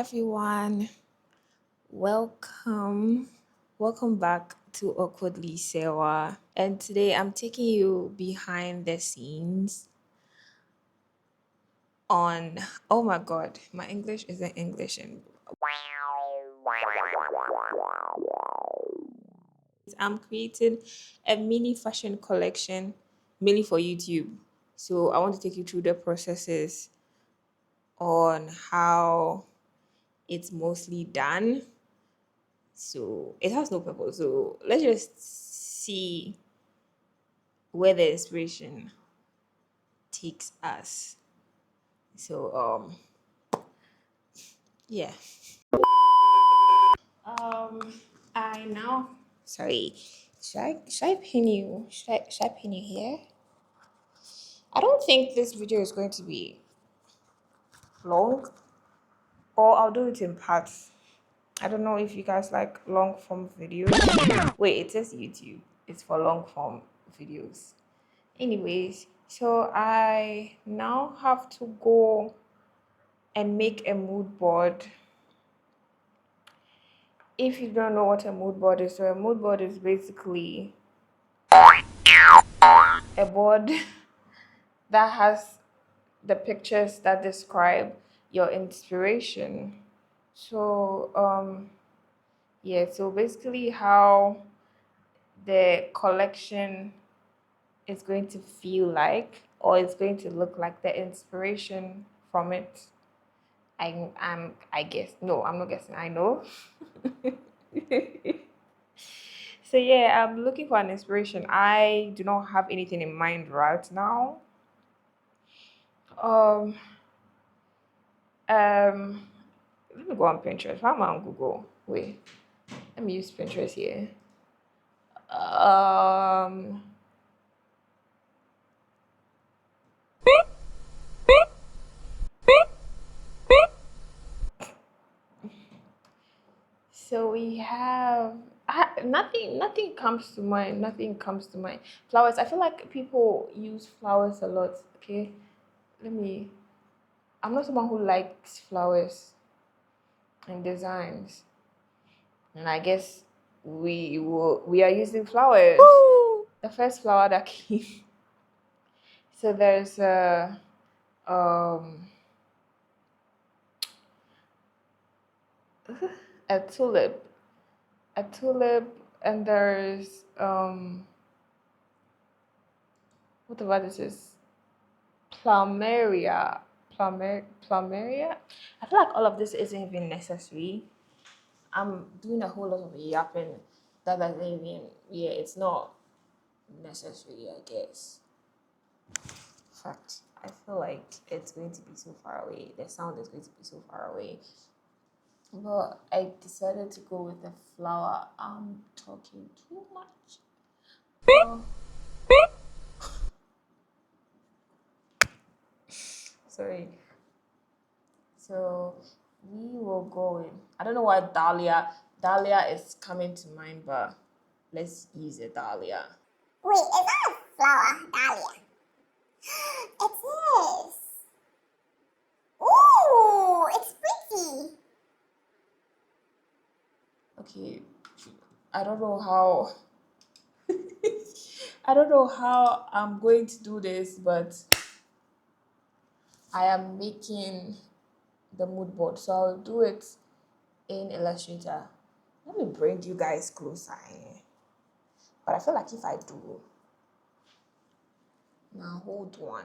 everyone. Welcome. Welcome back to Awkwardly Sewa. And today I'm taking you behind the scenes on oh my god, my English isn't English and I'm creating a mini fashion collection mainly for YouTube. So I want to take you through the processes on how it's mostly done. So it has no purpose. So let's just see where the inspiration takes us. So yeah. Um I now sorry. Should I pin you? Should I pin you here? I don't think this video is going to be long, or I'll do it in parts. I don't know if you guys like long form videos. Wait, it says YouTube. It's for long form videos. Anyways, so I now have to go and make a mood board. If you don't know what a mood board is, so a mood board is basically a board that has the pictures that describe your inspiration. So yeah, so basically how the collection is going to feel like, or it's going to look like, the inspiration from it. I guess, no, I'm not guessing, I know. So yeah, I'm looking for an inspiration. I do not have anything in mind right now. Um, um, let me go on Pinterest. Why am I on Google? Wait, let me use Pinterest here. Um, so we have nothing. Nothing comes to mind. Nothing comes to mind. Flowers. I feel like people use flowers a lot. Okay, let me. I'm not someone who likes flowers and designs. And I guess we are using flowers. Woo! The first flower that came. So there's um a tulip, and there's whatever this is, plumeria, plumeria. I feel like all of this isn't even necessary. I'm doing a whole lot of yapping that doesn't even, yeah, it's not necessary, I guess. Fact, I feel like it's going to be so far away. The sound is going to be so far away. But I decided to go with the flower. I'm talking too much. Oh, sorry. So we will go in. I don't know why Dahlia is coming to mind, but let's use a Dahlia. Wait, is that a flower, dahlia? It is. Ooh, it's pretty. Okay, I don't know how I don't know how I'm going to do this, but I am making the mood board. So I'll do it in Illustrator. Let me bring you guys closer. But I feel like if I do, now hold on.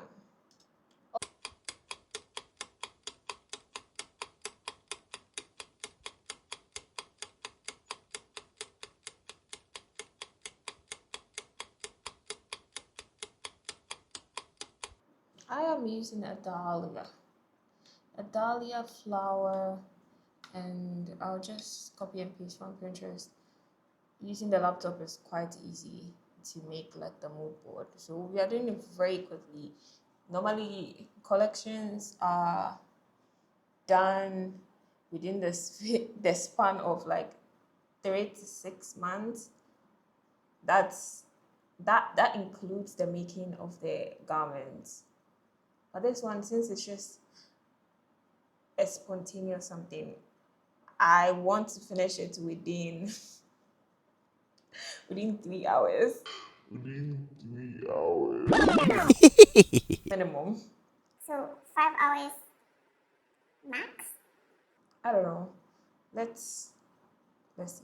I am using a dahlia flower, and I'll just copy and paste from Pinterest. Using the laptop is quite easy to make like the mood board. So we are doing it very quickly. Normally collections are done within the span of like 3 to 6 months. That includes the making of the garments. But this one, since it's just a spontaneous something, I want to finish it within 3 hours minimum. So 5 hours max? I don't know. Let's see.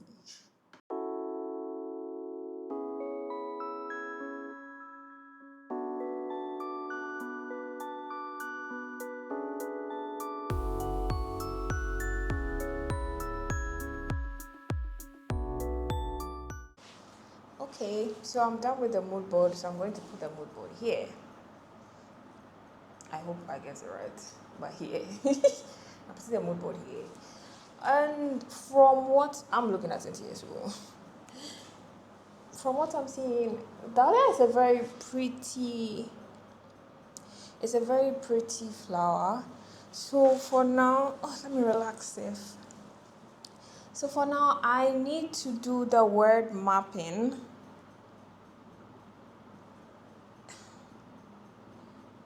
Okay, so I'm done with the mood board, so I'm going to put the mood board here. I hope I get it right, but here. I'm putting the mood board here. And from what I'm looking at it here as well, from what I'm seeing, Dahlia is it's a very pretty flower. So for now, let me relax this. So for now, I need to do the word mapping.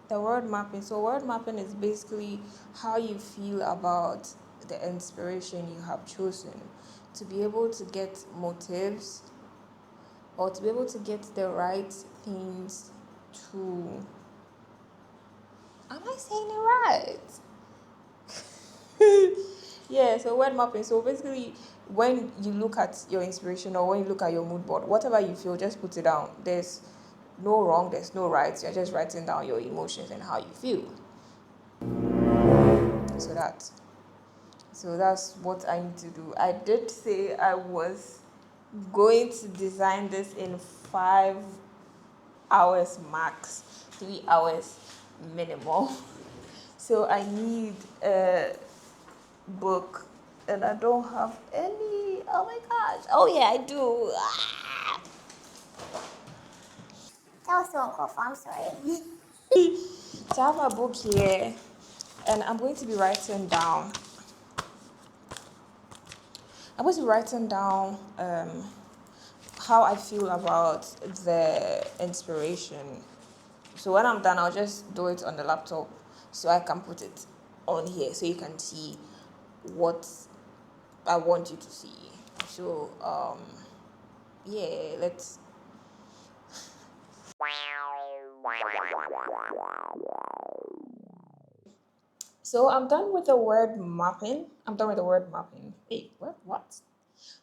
The word mapping. So word mapping is basically how you feel about the inspiration you have chosen to be able to get motives or to be able to get the right things to. Am I saying it right? Yeah, so word mapping. So basically, when you look at your inspiration or when you look at your mood board, whatever you feel, just put it down. There's no wrong, there's no right. You're just writing down your emotions and how you feel. So that's what I need to do. I did say I was going to design this in 5 hours max, 3 hours minimum. So I need a book, and I don't have any. Oh my gosh! Oh yeah, I do. That was so uncalled for, I'm sorry. So I have my book here, and I'm going to be writing down. I'm going to be writing down how I feel about the inspiration. So when I'm done, I'll just do it on the laptop so I can put it on here so you can see what I want you to see. So yeah, let's. So I'm done with the word mapping. I'm done with the word mapping. Wait, what?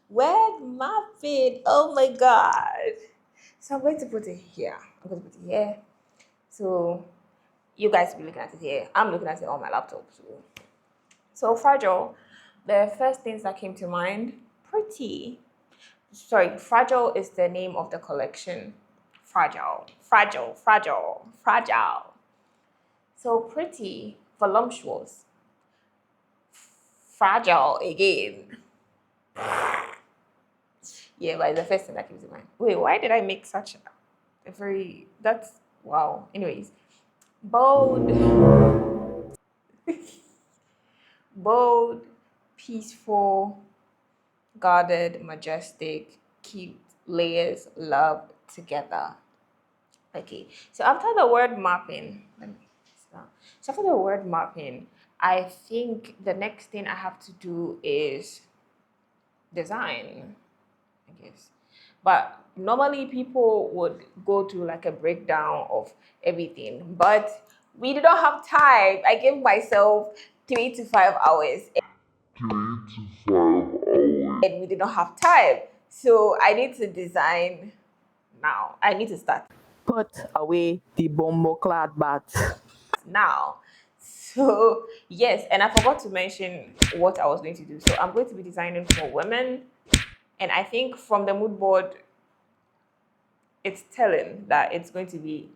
Word mapping. Oh my god. So I'm going to put it here. I'm going to put it here. So you guys will be looking at it here. I'm looking at it on my laptop. So fragile. The first things that came to mind, pretty. Sorry, fragile is the name of the collection. Fragile, fragile, fragile, fragile. So pretty, voluptuous, fragile again. Yeah, but it's the first thing that came to mind. Wait, why did I make such a very, that's, wow. Anyways, bold, bold, peaceful, guarded, majestic, cute, layers, love together. Okay, so after the word mapping, let me start. So after the word mapping, I think the next thing I have to do is design, I guess. But normally people would go through like a breakdown of everything, but we did not have time. I gave myself 3 to 5 hours, and we did not have time. So I need to design now. I need to start Put away the bombo-clad bat. now. So yes, and I forgot to mention what I was going to do. So I'm going to be designing for women, and I think from the mood board, it's telling that it's going to be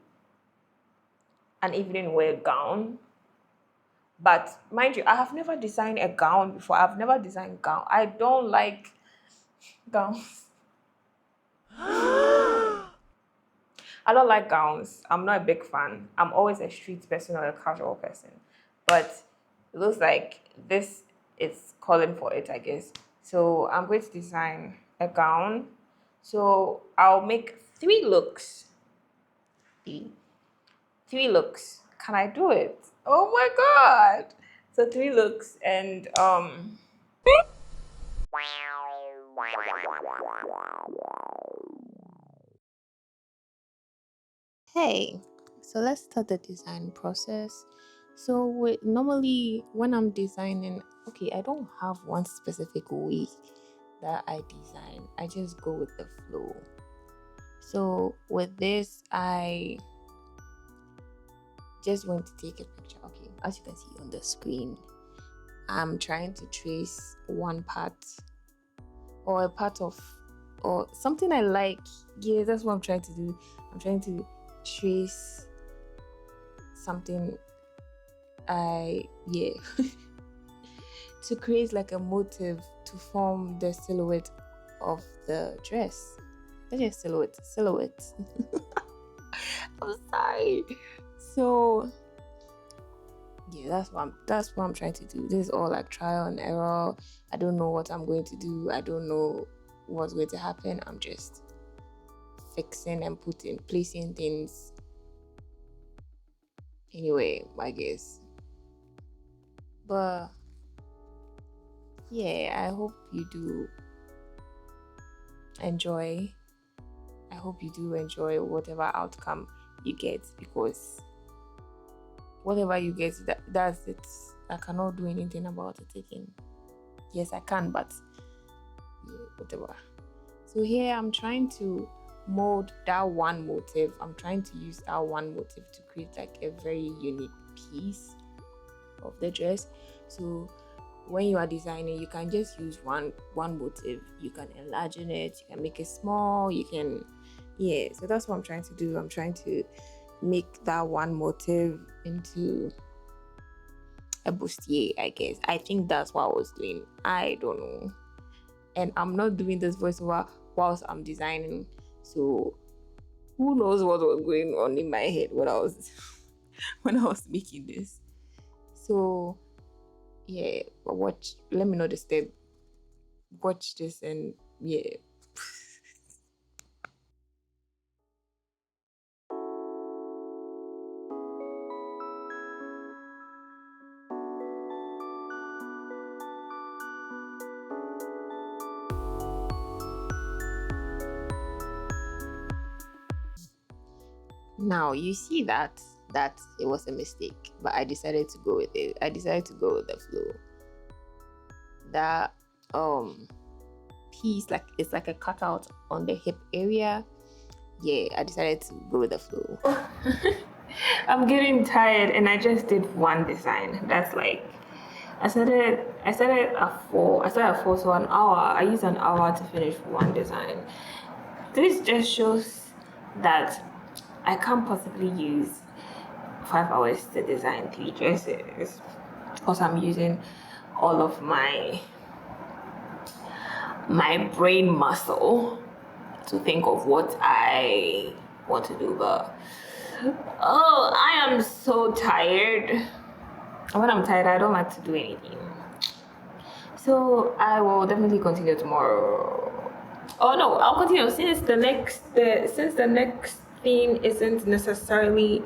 an evening wear gown. But mind you, I have never designed a gown before. I've never designed gown. I don't like gowns. I don't like gowns. I'm not a big fan. I'm always a street person or a casual person. But it looks like this is calling for it, I guess. So I'm going to design a gown. So I'll make 3 looks. Three looks. Can I do it? Oh my god. So 3 looks, and Hey, so let's start the design process. So normally when I'm designing, okay, I don't have one specific way that I design. I just go with the flow. So with this, I just went to take a picture. Okay, as you can see on the screen, I'm trying to trace one part or a part of or something I like. Yeah, that's what I'm trying to do. I'm trying to trace something to create like a motive to form the silhouette of the dress. Not just silhouette. I'm sorry. So yeah, that's what I'm trying to do. This is all like trial and error. I don't know what I'm going to do. I don't know what's going to happen. I'm just fixing and placing things. Anyway, I guess. But yeah, I hope you do enjoy. I hope you do enjoy whatever outcome you get, because whatever you get, that's it. I cannot do anything about it again. Yes, I can, but yeah, whatever. So here I'm trying to mold that one motive. I'm trying to use that one motive to create like a very unique piece of the dress. So when you are designing, you can just use one motive. You can enlarge it, you can make it small, you can so that's what I'm trying to do. I'm trying to make that one motive into a bustier, I guess. I think that's what I was doing. I don't know. And I'm not doing this voiceover whilst I'm designing. So who knows what was going on in my head when I was when I was making this. So yeah, but let me know the step. Watch this and yeah. Now you see that it was a mistake, but I decided to go with it. I decided to go with the flow. That piece, like it's like a cutout on the hip area. Yeah, I decided to go with the flow. I'm getting tired, and I just did one design. That's like I started at 4. I started at 4, so an hour. I used an hour to finish one design. This just shows that I can't possibly use 5 hours to design 3 dresses, because I'm using all of my brain muscle to think of what I want to do. But I am so tired. And when I'm tired, I don't like to do anything. So I will definitely continue tomorrow. Oh no, I'll continue since the next thing isn't necessarily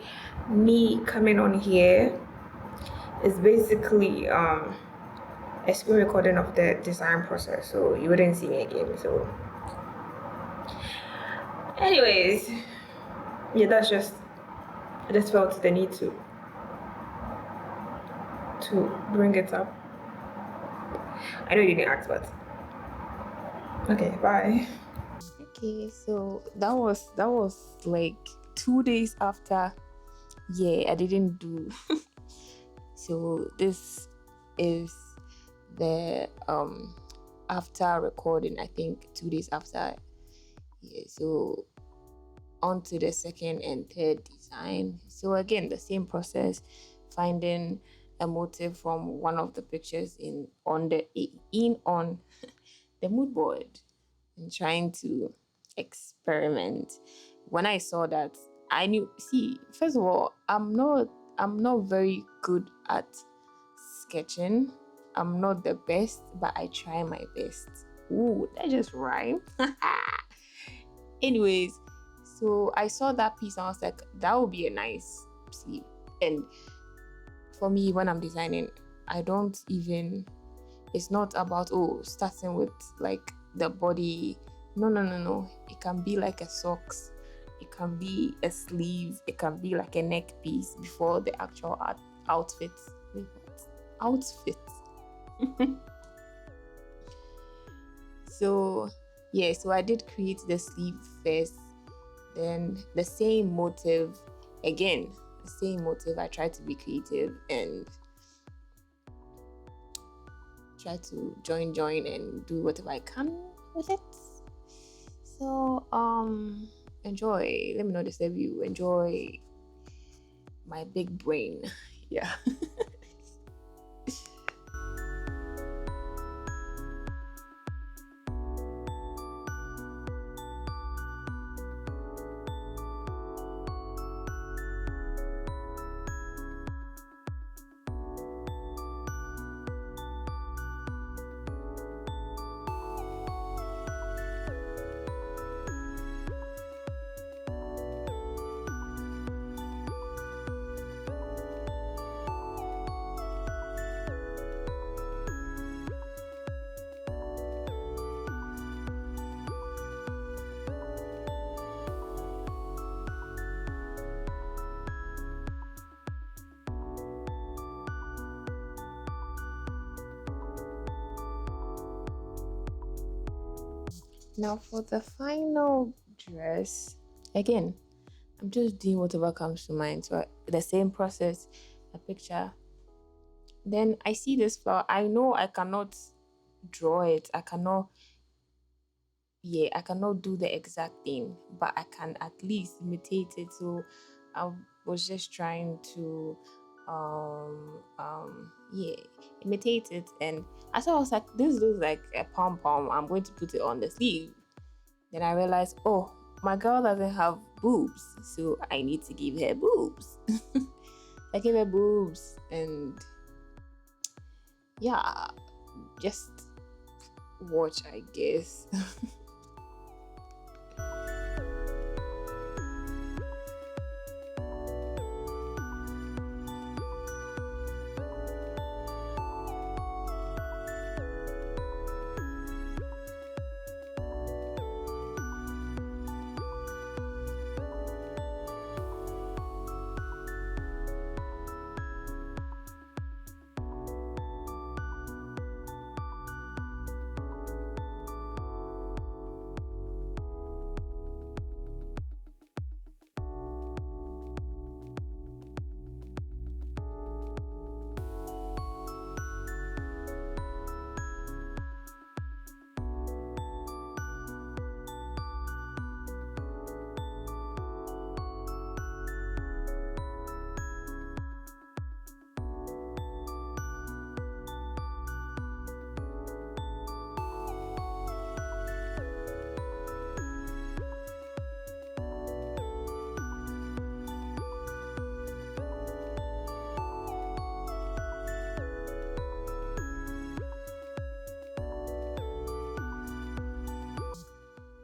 me coming on here. It's basically a screen recording of the design process, so you wouldn't see me again. So anyways, yeah, I just felt the need to bring it up. I know you didn't ask, but okay, bye. Okay, so that was like 2 days after. Yeah, I didn't do. So this is the after recording, I think 2 days after. Yeah, so on to the second and third design. So again, the same process, finding a motive from one of the pictures on the mood board and trying to experiment. When I saw that, I knew, see, first of all, I'm not very good at sketching. I'm not the best, but I try my best. Ooh, that just rhymed. Anyways, so I saw that piece and I was like, that would be a nice sleeve. And for me, when I'm designing, it's not about starting with like the body. No. It can be like a socks. It can be a sleeve. It can be like a neck piece before the actual outfit. Wait, what? Outfit. So yeah, so I did create the sleeve first. Then the same motive again. The same motive. I tried to be creative and try to join and do whatever I can with it. So enjoy. Let me know this review. Enjoy my big brain. Yeah. Now for the final dress, again, I'm just doing whatever comes to mind. So the same process, a picture. Then I see this flower. I know I cannot draw it. I cannot do the exact thing, but I can at least imitate it. So I was just trying to imitate it, and I thought I was like, this looks like a pom pom. I'm going to put it on the sleeve. Then I realized, oh, my girl doesn't have boobs, so I need to give her boobs. I gave her boobs, and yeah, just watch, I guess.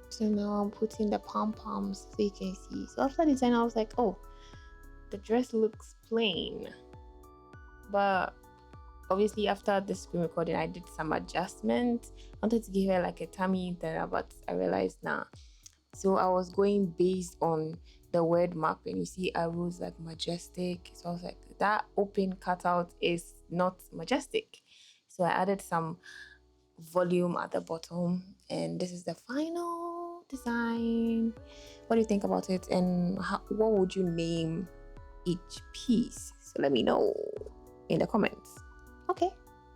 So now I'm putting the pom-poms so you can see. So after design, I was like, oh, the dress looks plain. But obviously after the screen recording, I did some adjustments. I wanted to give her like a tummy there, but I realized nah. So I was going based on the word mapping. You see arrows like majestic. So I was like, that open cutout is not majestic. So I added some volume at the bottom, and this is the final design. What do you think about it, and what would you name each piece? So let me know in the comments. Okay,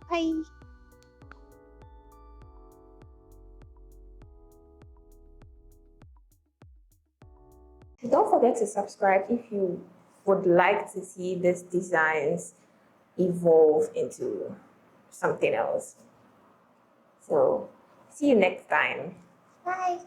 bye. Don't forget to subscribe if you would like to see these designs evolve into something else. So see you next time. Bye.